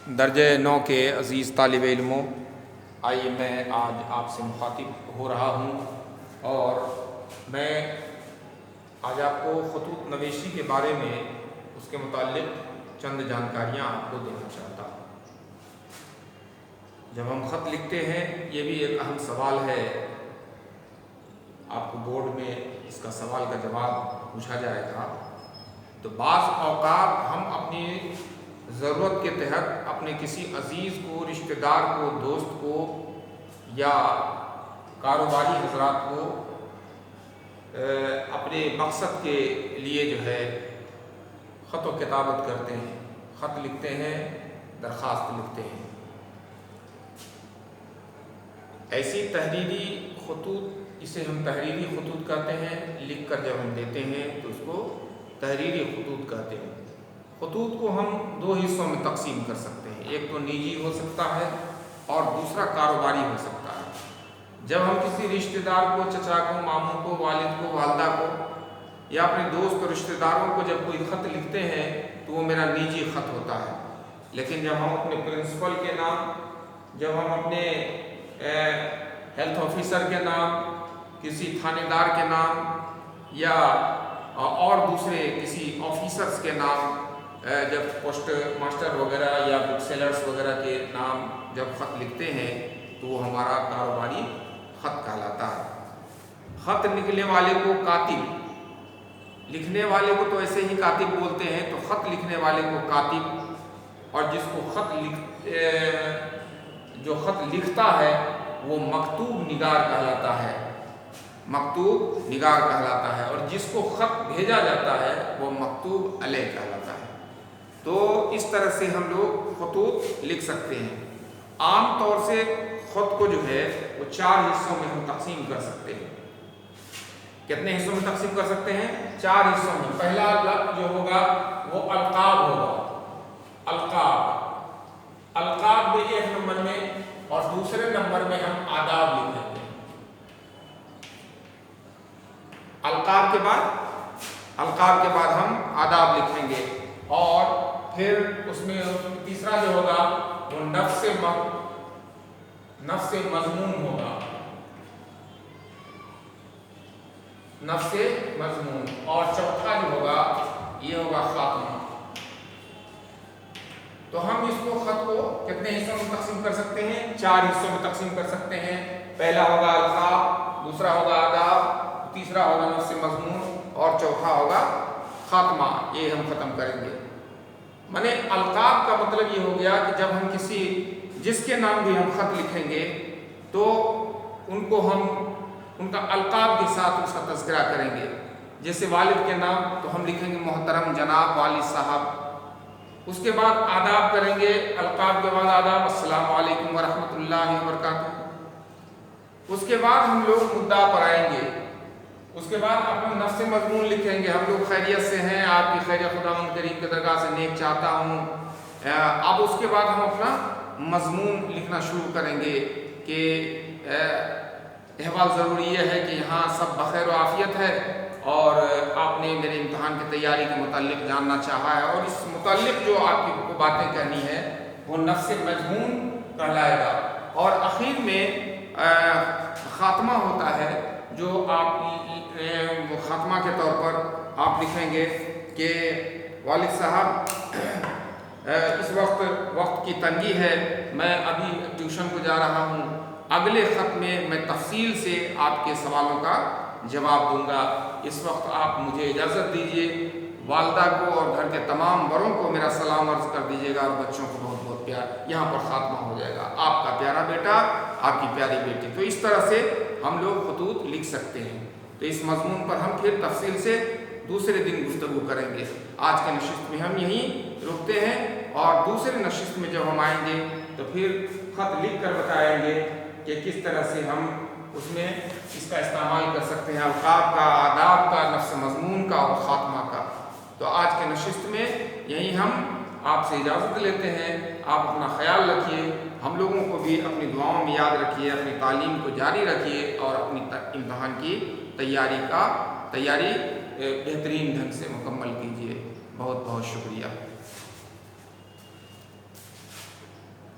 درجہ 9 کے عزیز طالب علموں، آئیے میں آج آپ سے مخاطب ہو رہا ہوں اور میں آج آپ کو خطوط نویسی کے بارے میں اس کے متعلق چند جانکاریاں آپ کو دینا چاہتا ہوں۔ جب ہم خط لکھتے ہیں، یہ بھی ایک اہم سوال ہے، آپ کو بورڈ میں اس کا سوال کا جواب پوچھا جائے گا۔ تو بعض اوقات ہم اپنی ضرورت کے تحت اپنے کسی عزیز کو، رشتہ دار کو، دوست کو یا کاروباری حضرات کو اپنے مقصد کے لیے جو ہے خط و کتابت کرتے ہیں، خط لکھتے ہیں، درخواست لکھتے ہیں۔ ایسی تحریری خطوط، اسے ہم تحریری خطوط کہتے ہیں، لکھ کر جب ہم دیتے ہیں تو اس کو تحریری خطوط کہتے ہیں۔ خطوط کو ہم دو حصوں میں تقسیم کر سکتے ہیں، ایک تو نجی ہو سکتا ہے اور دوسرا کاروباری ہو سکتا ہے۔ جب ہم کسی رشتہ دار کو، چچا کو، ماموں کو، والد کو، والدہ کو یا اپنے دوست اور رشتہ داروں کو جب کوئی خط لکھتے ہیں تو وہ میرا نجی خط ہوتا ہے۔ لیکن جب ہم اپنے پرنسپل کے نام، جب ہم اپنے ہیلتھ آفیسر کے نام، کسی تھانے دار کے نام یا اور دوسرے کسی آفیسرز کے نام، جب پوسٹ ماسٹر وغیرہ یا بک سیلرز وغیرہ کے نام جب خط لکھتے ہیں تو وہ ہمارا کاروباری خط کہلاتا ہے۔ خط لکھنے والے کو کاتب، لکھنے والے کو تو ایسے ہی کاتب بولتے ہیں، تو خط لکھنے والے کو کاتب، اور جس کو جو خط لکھتا ہے وہ مکتوب نگار کہلاتا ہے، مکتوب نگار کہلاتا ہے، اور جس کو خط بھیجا جاتا ہے وہ مکتوب علیہ کہلاتا ہے۔ تو اس طرح سے ہم لوگ خطوط لکھ سکتے ہیں۔ عام طور سے خط کو جو ہے وہ 4 حصوں میں ہم تقسیم کر سکتے ہیں۔ کتنے حصوں میں تقسیم کر سکتے ہیں؟ 4 حصوں میں۔ پہلا لفظ جو ہوگا وہ القاب ہوگا، القاب، القاب میں 1 نمبر میں، اور دوسرے نمبر میں ہم آداب لکھیں گے۔ القاب کے بعد ہم آداب لکھیں گے، اور پھر اس میں تیسرا جو ہوگا وہ نفس مضمون ہوگا، نفس مضمون، اور چوتھا جو ہوگا یہ ہوگا خاتمہ۔ تو ہم اس کو خط کو کتنے حصوں میں تقسیم کر سکتے ہیں؟ 4 حصوں میں تقسیم کر سکتے ہیں۔ پہلا ہوگا القاب، دوسرا ہوگا آداب، تیسرا ہوگا نفس مضمون، اور چوتھا ہوگا خاتمہ۔ یہ ہم ختم کریں گے۔ مانے القاب کا مطلب یہ ہو گیا کہ جب ہم کسی، جس کے نام بھی ہم خط لکھیں گے تو ان کو ہم ان کا القاب کے ساتھ اس کا تذکرہ کریں گے۔ جیسے والد کے نام تو ہم لکھیں گے محترم جناب والد صاحب۔ اس کے بعد آداب کریں گے، القاب کے بعد آداب، السلام علیکم ورحمۃ اللہ وبرکاتہ۔ اس کے بعد ہم لوگ مدعا پر آئیں گے۔ اس کے بعد اپنا نفس مضمون لکھیں گے، ہم لوگ خیریت سے ہیں، آپ کی خیریت خداوند کریم کی درگاہ سے نیک چاہتا ہوں۔ اب اس کے بعد ہم اپنا مضمون لکھنا شروع کریں گے کہ احوال ضروری یہ ہے کہ یہاں سب بخیر و عافیت ہے، اور آپ نے میرے امتحان کی تیاری کے متعلق جاننا چاہا ہے، اور اس متعلق جو آپ کو باتیں کہنی ہے وہ نفس مضمون کہلائے گا۔ اور اخیر میں خاتمہ ہوتا ہے، جو آپ خاتمہ کے طور پر آپ لکھیں گے کہ والد صاحب اس وقت کی تنگی ہے، میں ابھی ٹیوشن کو جا رہا ہوں، اگلے خط میں تفصیل سے آپ کے سوالوں کا جواب دوں گا، اس وقت آپ مجھے اجازت دیجیے۔ والدہ کو اور گھر کے تمام بڑوں کو میرا سلام عرض کر دیجیے گا، اور بچوں کو بہت بہت پیار۔ یہاں پر خاتمہ ہو جائے گا، آپ کا پیارا بیٹا، آپ کی پیاری بیٹی۔ تو اس طرح سے ہم لوگ خطوط لکھ سکتے ہیں۔ تو اس مضمون پر ہم پھر تفصیل سے دوسرے دن گفتگو کریں گے۔ آج کے نشست میں ہم یہیں رکتے ہیں، اور دوسرے نشست میں جب ہم آئیں گے تو پھر خط لکھ کر بتائیں گے کہ کس طرح سے ہم اس میں اس کا استعمال کر سکتے ہیں، القاب کا، آداب کا، نفس مضمون کا اور خاتمہ کا۔ تو آج کے نشست میں یہیں ہم آپ سے اجازت لیتے ہیں۔ آپ اپنا خیال رکھیے، ہم لوگوں کو بھی اپنی دعاؤں میں یاد رکھیے، اپنی تعلیم کو جاری رکھیے، اور اپنی امتحان کی تیاری بہترین ڈھنگ سے مکمل کیجیے۔ بہت بہت شکریہ۔